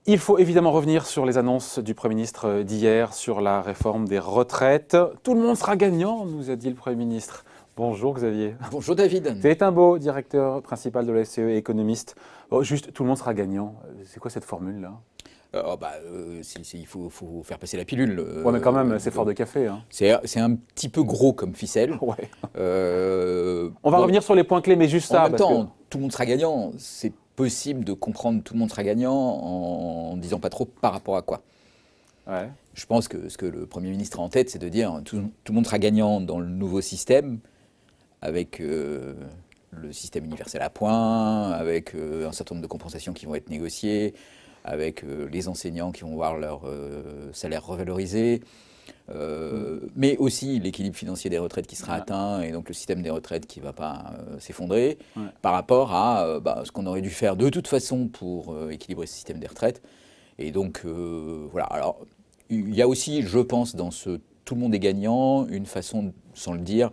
Il faut évidemment revenir sur les annonces du Premier ministre d'hier sur la réforme des retraites. Tout le monde sera gagnant, nous a dit le Premier ministre. Bonjour Xavier. Bonjour David. Vous êtes un beau directeur principal de la FCE et économiste. Oh, juste, tout le monde sera gagnant. C'est quoi cette formule-là? Il faut faire passer la pilule. Ouais, mais quand même, c'est fort de café. Hein. C'est un petit peu gros comme ficelle. Ouais. On va revenir sur les points clés, mais juste ça. En même temps, tout le monde sera gagnant. C'est possible de comprendre tout le monde sera gagnant en disant pas trop par rapport à quoi. Ouais. Je pense que ce que le Premier ministre a en tête, c'est de dire tout le monde sera gagnant dans le nouveau système, avec le système universel à points, avec un certain nombre de compensations qui vont être négociées, avec les enseignants qui vont voir leur salaire revalorisé, mais aussi l'équilibre financier des retraites qui sera atteint et donc le système des retraites qui ne va pas s'effondrer par rapport à ce qu'on aurait dû faire de toute façon pour équilibrer ce système des retraites. Et donc voilà. Alors il y a aussi, je pense, dans ce tout le monde est gagnant, une façon, sans le dire,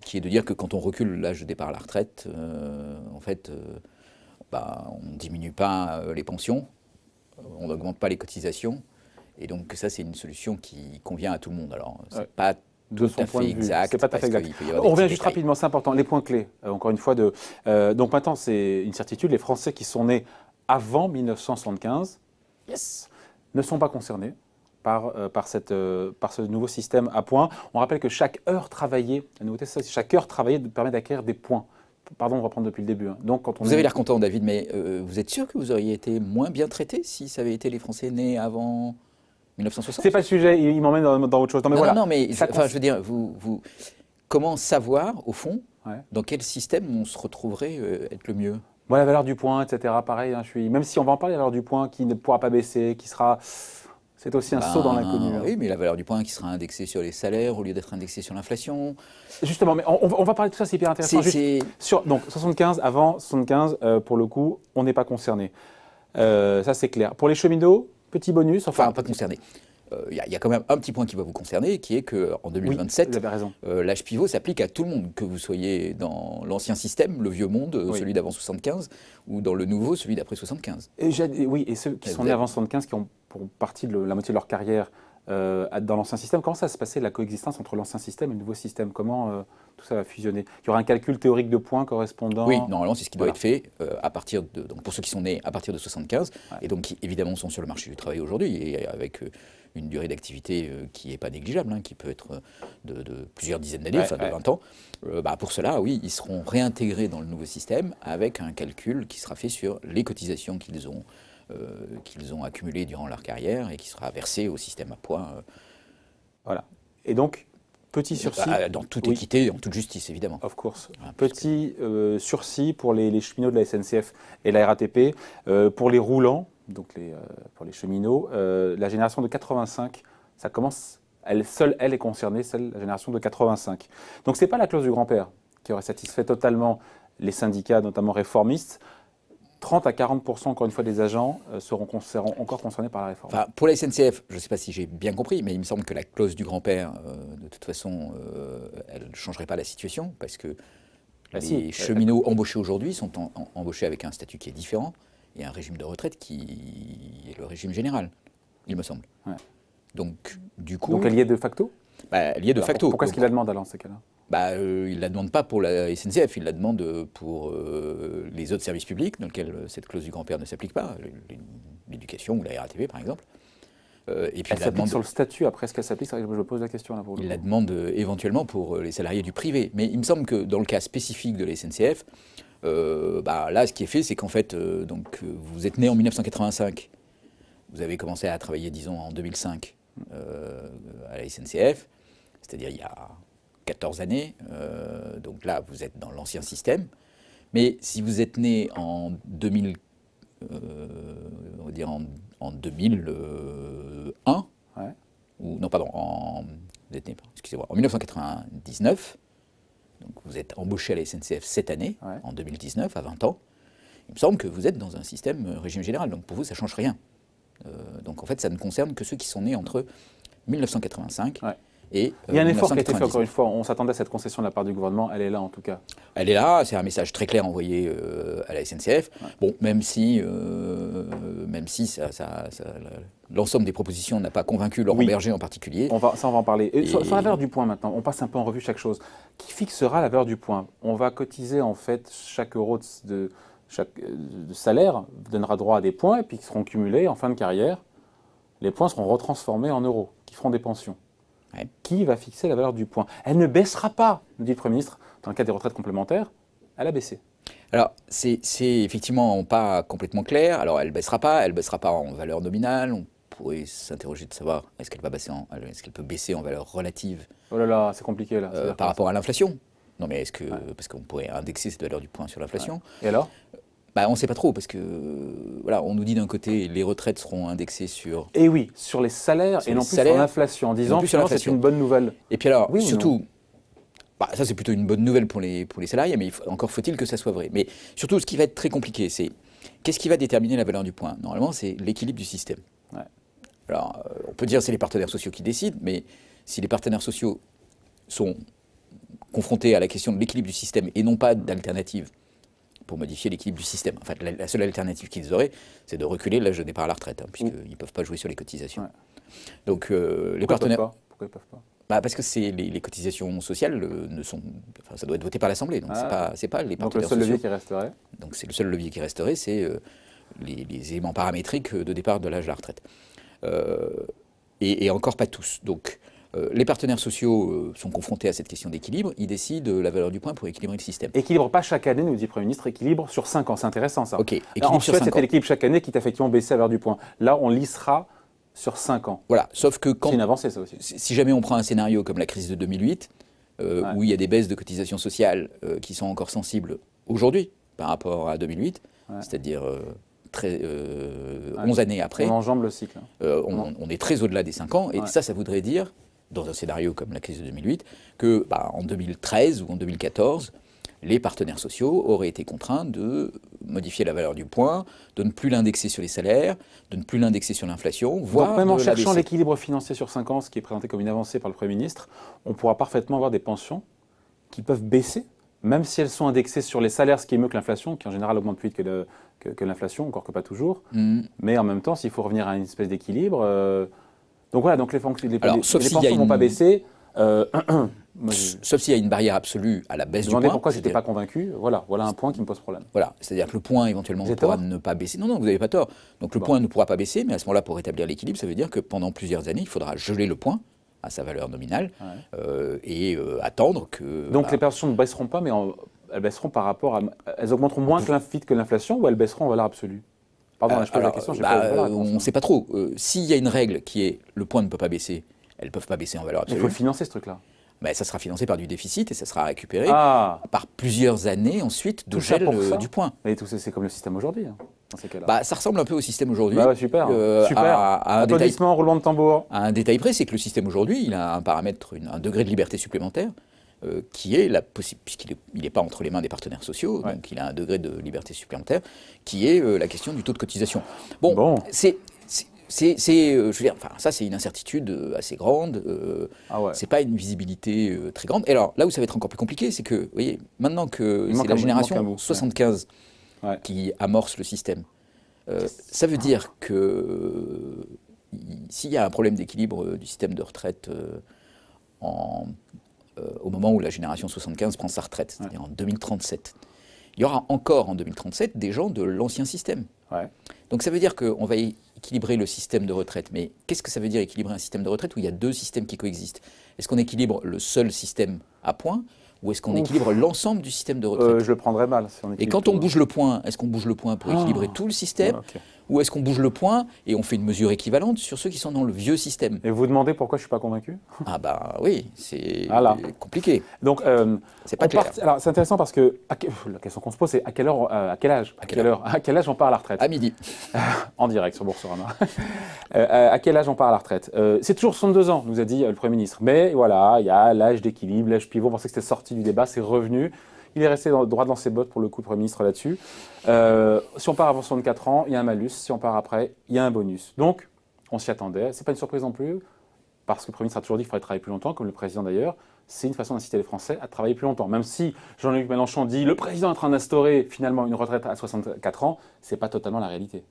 qui est de dire que quand on recule l'âge de départ à la retraite, en fait, on ne diminue pas les pensions, on n'augmente pas les cotisations, et donc ça c'est une solution qui convient à tout le monde. Alors c'est pas tout à fait exact. C'est pas tout à fait exact. On revient juste rapidement, c'est important, les points clés, encore une fois. Donc maintenant c'est une certitude, les Français qui sont nés avant 1975 ne sont pas concernés par ce nouveau système à points. On rappelle que chaque heure travaillée, la nouveauté c'est ça, chaque heure travaillée permet d'acquérir des points. Pardon, on va reprendre depuis le début. Hein. Donc, quand on vous avez l'air content, David, mais vous êtes sûr que vous auriez été moins bien traité si ça avait été les Français nés avant 1960 ? C'est pas le sujet, il m'emmène dans autre chose. Non, mais voilà. Non, mais je veux dire, comment savoir, au fond, dans quel système on se retrouverait être le mieux ? Moi, la valeur du point, etc., pareil, hein, même si on va en parler, la valeur du point qui ne pourra pas baisser, qui sera... C'est aussi un saut dans l'inconnu. Oui, mais la valeur du point qui sera indexée sur les salaires au lieu d'être indexée sur l'inflation. Justement, mais on va parler de tout ça, c'est hyper intéressant. Donc 75, avant 75, pour le coup, on n'est pas concerné. Ça, c'est clair. Pour les cheminots, petit bonus. Enfin pas concerné. Il y a quand même un petit point qui va vous concerner, qui est qu'en 2027, vous avez raison. L'âge pivot s'applique à tout le monde, que vous soyez dans l'ancien système, le vieux monde, celui d'avant 75, ou dans le nouveau, celui d'après 75. Et ceux qui sont nés avant 75, qui ont pour partie de la moitié de leur carrière dans l'ancien système, comment ça va se passer, la coexistence entre l'ancien système et le nouveau système? Comment tout ça va fusionner? Il y aura un calcul théorique de points correspondant... Oui, normalement, c'est ce qui doit être fait donc pour ceux qui sont nés à partir de 75, et donc qui, évidemment, sont sur le marché du travail aujourd'hui, et avec une durée d'activité qui n'est pas négligeable, qui peut être de plusieurs dizaines d'années, de 20 ans. Pour cela, oui, ils seront réintégrés dans le nouveau système avec un calcul qui sera fait sur les cotisations qu'ils ont accumulées durant leur carrière et qui sera versé au système à points. Voilà. Et donc, petit sursis... dans toute équité, en toute justice, évidemment. Of course. Petit sursis pour les cheminots de la SNCF et la RATP. Pour les roulants, donc pour les cheminots, la génération de 85, ça commence... Elle est concernée, la génération de 85. Donc, ce n'est pas la clause du grand-père qui aurait satisfait totalement les syndicats, notamment réformistes. 30 à 40%, encore une fois, des agents seront encore concernés par la réforme. Enfin, pour la SNCF, je ne sais pas si j'ai bien compris, mais il me semble que la clause du grand-père, de toute façon, elle ne changerait pas la situation, parce que les cheminots embauchés aujourd'hui sont embauchés avec un statut qui est différent et un régime de retraite qui est le régime général, il me semble. Ouais. Donc, du coup... Donc, elle y est de facto? Elle y est de facto. Pourquoi est-ce qu'il la demande alors, dans ces cas-là? Il ne la demande pas pour la SNCF, il la demande pour les autres services publics dans lesquels cette clause du grand-père ne s'applique pas, l'éducation ou la RATP par exemple. Et puis elle s'applique sur le statut, après est-ce qu'elle s'applique? Je pose la question là pour Il la demande éventuellement pour les salariés du privé. Mais il me semble que dans le cas spécifique de la SNCF, là ce qui est fait c'est qu'en fait, vous êtes né en 1985, vous avez commencé à travailler disons en 2005 à la SNCF, c'est-à-dire il y a 14 années, donc là vous êtes dans l'ancien système, mais si vous êtes né en 2000, on va dire en 2001, ou non pardon, vous êtes né, excusez-moi, en 1999, donc vous êtes embauché à la SNCF cette année, en 2019, à 20 ans, il me semble que vous êtes dans un système régime général, donc pour vous ça ne change rien. Donc en fait ça ne concerne que ceux qui sont nés entre 1985 et Il y a un effort qui a été fait, 1999. encore une fois. On s'attendait à cette concession de la part du gouvernement. Elle est là, en tout cas. Elle est là, c'est un message très clair envoyé à la SNCF. Ouais. Bon, même si l'ensemble des propositions n'a pas convaincu Laurent Oui. Berger en particulier. On va en parler. Et sur la valeur du point, maintenant, on passe un peu en revue chaque chose. Qui fixera la valeur du point? On va cotiser, en fait, chaque euro de salaire donnera droit à des points, et puis qui seront cumulés en fin de carrière. Les points seront retransformés en euros, qui feront des pensions. Ouais. Qui va fixer la valeur du point? Elle ne baissera pas, nous dit le Premier ministre, dans le cas des retraites complémentaires. Elle a baissé. Alors, c'est effectivement pas complètement clair. Alors, elle baissera pas en valeur nominale. On pourrait s'interroger de savoir est-ce qu'elle peut baisser en valeur relative Oh là là, c'est compliqué là. par rapport à l'inflation. Non, mais parce qu'on pourrait indexer cette valeur du point sur l'inflation. Ouais. Et alors? Bah, on ne sait pas trop, parce que voilà, on nous dit d'un côté les retraites seront indexées sur. Et oui, sur les salaires Sur et les non plus salaires, sur l'inflation, en disant plus sur finalement c'est l'inflation. une bonne nouvelle. Et puis alors, Oui ou surtout, ça c'est plutôt une bonne nouvelle pour les salariés, mais encore faut-il que ça soit vrai. Mais surtout, ce qui va être très compliqué, c'est qu'est-ce qui va déterminer la valeur du point? Normalement, c'est l'équilibre du système. Ouais. Alors, on peut dire que c'est les partenaires sociaux qui décident, mais si les partenaires sociaux sont confrontés à la question de l'équilibre du système et non pas d'alternative pour modifier l'équilibre du système. En fait, la seule alternative qu'ils auraient, c'est de reculer l'âge de départ à la retraite, puisqu'ils ne peuvent pas jouer sur les cotisations. Ouais. Donc, les Pourquoi partenaires. Pourquoi ils peuvent pas? Parce que les cotisations sociales ça doit être voté par l'Assemblée, donc c'est pas les Donc partenaires le seul levier sociaux. qui resterait? Donc c'est le seul levier qui resterait, c'est les éléments paramétriques de départ de l'âge de la retraite. Et encore pas tous. Donc les partenaires sociaux sont confrontés à cette question d'équilibre, ils décident la valeur du point pour équilibrer le système. Équilibre pas chaque année, nous dit le Premier ministre, équilibre sur 5 ans. C'est intéressant ça. Ok, Là, équilibre en sur Suède, 5 c'était ans. l'équilibre chaque année qui t'a effectivement baissé la valeur du point. Là, on lissera sur 5 ans. Voilà, sauf que C'est une avancée ça aussi. si jamais on prend un scénario comme la crise de 2008, où il y a des baisses de cotisations sociales qui sont encore sensibles aujourd'hui par rapport à 2008, c'est-à-dire 11 années après, On enjambe le cycle. on est très au-delà des 5 ans, et ça voudrait dire, dans un scénario comme la crise de 2008, que en 2013 ou en 2014, les partenaires sociaux auraient été contraints de modifier la valeur du point, de ne plus l'indexer sur les salaires, de ne plus l'indexer sur l'inflation, voire Donc même en de cherchant l'abaisser. l'équilibre financier sur 5 ans, ce qui est présenté comme une avancée par le Premier ministre, on pourra parfaitement avoir des pensions qui peuvent baisser, même si elles sont indexées sur les salaires, ce qui est mieux que l'inflation, qui en général augmente plus vite que l'inflation, encore que pas toujours. Mais en même temps, s'il faut revenir à une espèce d'équilibre... Donc voilà, donc les pensions ne vont pas baisser. Sauf s'il y a une barrière absolue à la baisse du Demandez point. pourquoi je n'étais pas convaincu. Voilà un point qui me pose problème. Voilà, c'est-à-dire que le point éventuellement Vous avez pourra tort ne pas baisser. Non, vous n'avez pas tort. Donc le point ne pourra pas baisser, mais à ce moment-là, pour rétablir l'équilibre, ça veut dire que pendant plusieurs années, il faudra geler le point à sa valeur nominale et attendre que... Donc les pensions ne baisseront pas, mais elles baisseront par rapport à... Elles augmenteront moins vite que l'inflation ou elles baisseront en valeur absolue? Pardon, je pose la question, on ne sait pas trop. S'il y a une règle qui est le point ne peut pas baisser, elles ne peuvent pas baisser en valeur Il absolue. faut le financer ce truc-là. Ça sera financé par du déficit et ça sera récupéré par plusieurs années ensuite de Tout ça gel pour ça du point. Mais tout ça, c'est comme le système aujourd'hui, dans ces cas-là. Ça ressemble un peu au système aujourd'hui. Ouais, super. Super. À un Applaudissements, roulement de tambour. À un détail près, c'est que le système aujourd'hui, il a un paramètre, un degré de liberté supplémentaire, qui est la possibilité, puisqu'il n'est pas entre les mains des partenaires sociaux, donc il a un degré de liberté supplémentaire, qui est la question du taux de cotisation. Bon. Je veux dire, ça c'est une incertitude assez grande, c'est pas une visibilité très grande. Et alors, là où ça va être encore plus compliqué, c'est que, vous voyez, maintenant que c'est la génération 75 qui amorce le système, ça veut dire que s'il y a un problème d'équilibre du système de retraite au moment où la génération 75 prend sa retraite, c'est-à-dire en 2037, il y aura encore en 2037 des gens de l'ancien système. Donc ça veut dire qu'on va équilibrer le système de retraite. Mais qu'est-ce que ça veut dire équilibrer un système de retraite où il y a deux systèmes qui coexistent? Est-ce qu'on équilibre le seul système à points ou est-ce qu'on équilibre l'ensemble du système de retraite? Je le prendrais mal. Si on et quand on bouge le point, est-ce qu'on bouge le point pour équilibrer tout le système ou est-ce qu'on bouge le point et on fait une mesure équivalente sur ceux qui sont dans le vieux système? Et vous vous demandez pourquoi je ne suis pas convaincu? Oui, c'est compliqué. Donc, c'est pas clair. Alors, c'est intéressant parce que la question qu'on se pose, c'est à quel âge on part à la retraite? À midi. En direct sur Boursorama. À quel âge on part à la retraite? C'est toujours 62 ans, nous a dit le Premier ministre. Mais voilà, il y a l'âge d'équilibre, l'âge pivot. On pensait que c'était sorti du débat, c'est revenu. Il est resté droit dans ses bottes pour le coup, le Premier ministre là-dessus. Si on part avant 64 ans, il y a un malus. Si on part après, il y a un bonus. Donc, on s'y attendait. C'est pas une surprise non plus. parce que le Premier ministre a toujours dit qu'il fallait travailler plus longtemps, comme le Président d'ailleurs, c'est une façon d'inciter les Français à travailler plus longtemps. Même si Jean-Luc Mélenchon dit le Président est en train d'instaurer finalement une retraite à 64 ans, ce n'est pas totalement la réalité.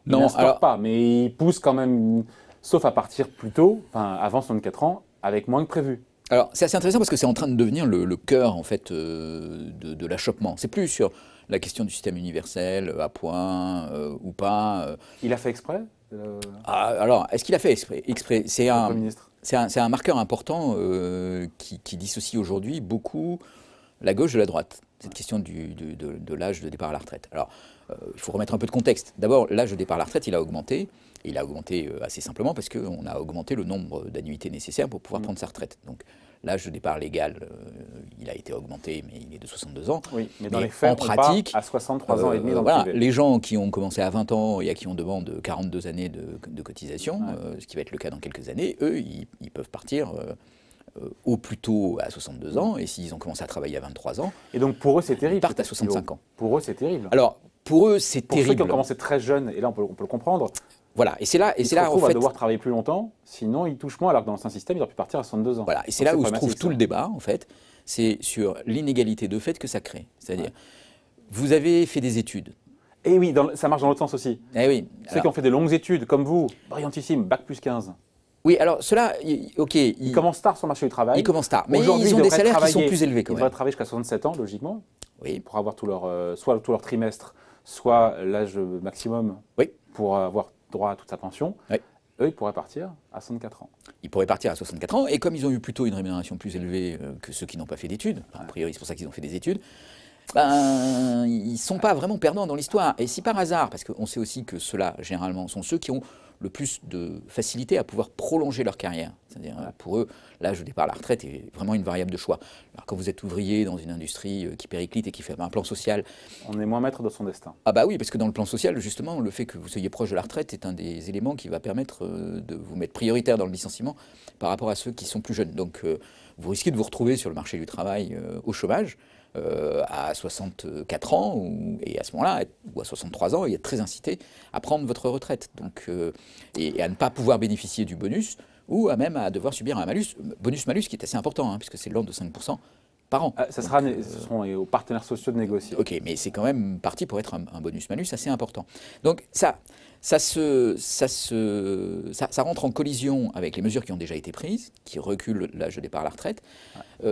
Il n'instaure pas, mais il pousse quand même, sauf à partir plus tôt, enfin avant 64 ans, avec moins que prévu. Alors, c'est assez intéressant parce que c'est en train de devenir le cœur, en fait, de l'achoppement. C'est plus sur la question du système universel, à point ou pas. Il a fait exprès Alors, est-ce qu'il a fait exprès C'est le Premier ministre. un marqueur important qui dissocie aujourd'hui beaucoup la gauche de la droite. Cette question de l'âge de départ à la retraite. Alors, il faut remettre un peu de contexte. D'abord, l'âge de départ à la retraite, il a augmenté. Il a augmenté assez simplement parce qu'on a augmenté le nombre d'annuités nécessaires pour pouvoir prendre sa retraite. Donc l'âge de départ légal, il a été augmenté, mais il est de 62 ans. Oui, mais dans les faits, en pratique, à 63 ans et demi dans voilà, le privé. les gens qui ont commencé à 20 ans et à qui on demande 42 années de cotisation, ce qui va être le cas dans quelques années, eux, ils peuvent partir au plus tôt à 62 ans, et s'ils ont commencé à travailler à 23 ans, et donc pour eux, c'est terrible. Ils partent à 65 ans. Pour eux, c'est terrible. Alors, pour eux, c'est terrible. Pour ceux qui ont commencé très jeunes, et là, on peut le comprendre. Voilà, et c'est là, Ils se retrouvent à devoir travailler plus longtemps, sinon ils touchent moins, alors que dans l'ancien système, ils auraient pu partir à 62 ans. Voilà, et c'est là où je trouve tout le débat, en fait, c'est sur l'inégalité de fait que ça crée. C'est-à-dire, vous avez fait des études. Et oui, ça marche dans l'autre sens aussi. Eh oui. Ceux qui ont fait des longues études, comme vous, brillantissimes, bac plus 15. Oui, alors ceux-là, ok. Ils commencent tard sur le marché du travail. Ils commencent tard, mais ils ont des salaires qui sont plus élevés quand même. Ils devraient travailler jusqu'à 67 ans, logiquement, oui, pour avoir soit tout leur trimestre, soit l'âge maximum pour avoir droit à toute sa pension. Oui. Eux, ils pourraient partir à 64 ans. Ils pourraient partir à 64 ans, et comme ils ont eu plutôt une rémunération plus élevée que ceux qui n'ont pas fait d'études, a priori c'est pour ça qu'ils ont fait des études, ben, ils ne sont pas vraiment perdants dans l'histoire. Et si par hasard, parce qu'on sait aussi que ceux-là, généralement, sont ceux qui ont le plus de facilité à pouvoir prolonger leur carrière. C'est-à-dire, pour eux, l'âge de départ à la retraite est vraiment une variable de choix. Alors, quand vous êtes ouvrier dans une industrie qui périclite et qui fait un plan social... On est moins maître de son destin. Ah bah oui, parce que dans le plan social, justement, le fait que vous soyez proche de la retraite est un des éléments qui va permettre de vous mettre prioritaire dans le licenciement par rapport à ceux qui sont plus jeunes. Donc, vous risquez de vous retrouver sur le marché du travail au chômage, à 64 ans, et à ce moment-là, ou à 63 ans, il est très incité à prendre votre retraite. Donc, et à ne pas pouvoir bénéficier du bonus, ou même à devoir subir un malus, bonus-malus qui est assez important, puisque c'est de l'ordre de 5% par an. Ce seront aux partenaires sociaux de négocier. Ok, mais c'est quand même parti pour être un bonus-malus assez important. Donc ça rentre en collision avec les mesures qui ont déjà été prises, qui reculent l'âge de départ à la retraite,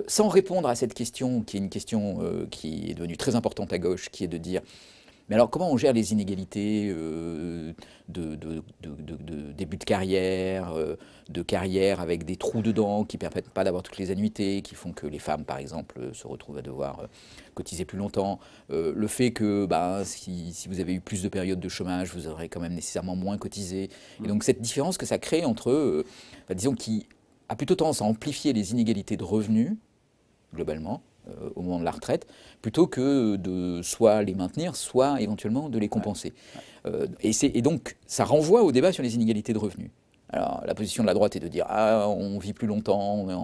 sans répondre à cette question, qui est une question qui est devenue très importante à gauche, qui est de dire, mais alors comment on gère les inégalités de début de carrière avec des trous dedans qui ne permettent pas d'avoir toutes les annuités, qui font que les femmes, par exemple, se retrouvent à devoir cotiser plus longtemps. Le fait que si vous avez eu plus de périodes de chômage, vous aurez quand même nécessairement moins cotisé. Et donc cette différence que ça crée entre, disons, qui a plutôt tendance à amplifier les inégalités de revenus, globalement, au moment de la retraite, plutôt que de soit les maintenir, soit éventuellement de les compenser. Et donc, ça renvoie au débat sur les inégalités de revenus. Alors, la position de la droite est de dire « Ah, on vit plus longtemps, on est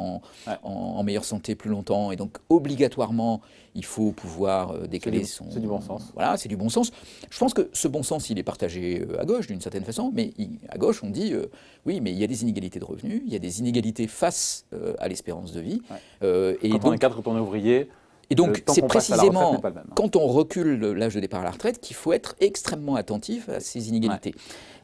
en meilleure santé plus longtemps, et donc, obligatoirement, il faut pouvoir décaler son... » C'est du bon sens. Voilà, c'est du bon sens. Je pense que ce bon sens, il est partagé à gauche, d'une certaine façon, mais à gauche, on dit oui, mais il y a des inégalités de revenus, il y a des inégalités face à l'espérance de vie. Et quand on est cadre, quand on est ouvrier... Et donc, c'est précisément quand on recule l'âge de départ à la retraite qu'il faut être extrêmement attentif à ces inégalités.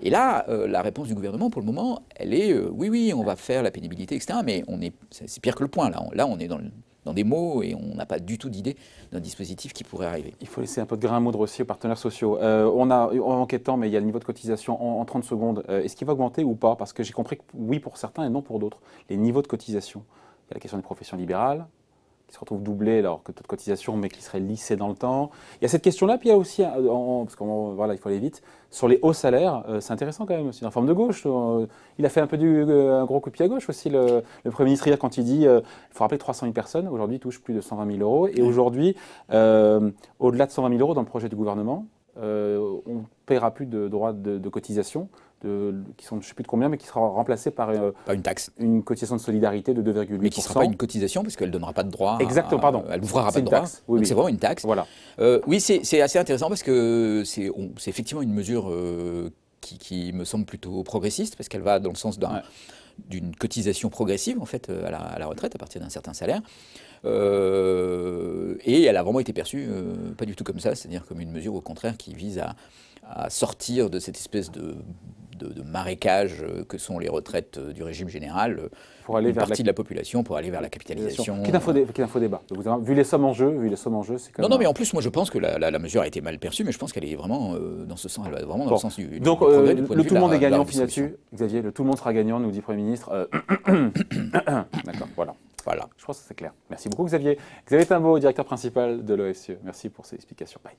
Et là, la réponse du gouvernement, pour le moment, elle est oui, on va faire la pénibilité, etc. Mais c'est pire que le point. Là, on est dans des mots et on n'a pas du tout d'idée d'un dispositif qui pourrait arriver. Il faut laisser un peu de grain à moudre aussi aux partenaires sociaux. On a manqué de temps, mais il y a le niveau de cotisation en 30 secondes. Est-ce qu'il va augmenter ou pas? Parce que j'ai compris que oui pour certains et non pour d'autres. Les niveaux de cotisation. Il y a la question des professions libérales, qui se retrouvent doublés alors que taux de cotisation, mais qui seraient lissés dans le temps. Il y a cette question-là, puis il y a aussi, parce qu'il faut aller vite, sur les hauts salaires, c'est intéressant quand même, c'est une forme de gauche. Il a fait un peu un gros coup de pied à gauche aussi, le Premier ministre hier, quand il dit il faut rappeler que 300 000 personnes, aujourd'hui, touchent plus de 120 000 euros. Et aujourd'hui, au-delà de 120 000 euros dans le projet du gouvernement, on ne paiera plus de droits de cotisation, qui sont je ne sais plus de combien, mais qui sera remplacé par une taxe. Une cotisation de solidarité de 2,8%. Mais qui ne sera pas une cotisation, parce qu'elle ne donnera pas de droit. Exactement, pardon. Elle n'ouvrira pas de droit. Oui, c'est vraiment une taxe. Voilà. Oui, c'est assez intéressant parce que c'est effectivement une mesure qui me semble plutôt progressiste, parce qu'elle va dans le sens d'une cotisation progressive en fait à la retraite à partir d'un certain salaire. Et elle a vraiment été perçue pas du tout comme ça, c'est-à-dire comme une mesure au contraire qui vise à sortir de cette espèce de marécage que sont les retraites du régime général, pour aller une vers partie de la population pour aller vers la capitalisation. Qui est un faux débat. Donc, vu les sommes en jeu, c'est quand même... Non, mais en plus, moi je pense que la mesure a été mal perçue, mais je pense qu'elle est vraiment dans ce sens, elle va vraiment dans le sens du donc, progrès du point de vue tout le monde de est la gagnant, puis redistribution. là-dessus, Xavier, tout le monde sera gagnant, nous dit le Premier ministre. D'accord, voilà. Voilà. Je pense que c'est clair. Merci beaucoup, Xavier. Xavier Timbaud, directeur principal de l'OFCE. Merci pour ces explications. Bye.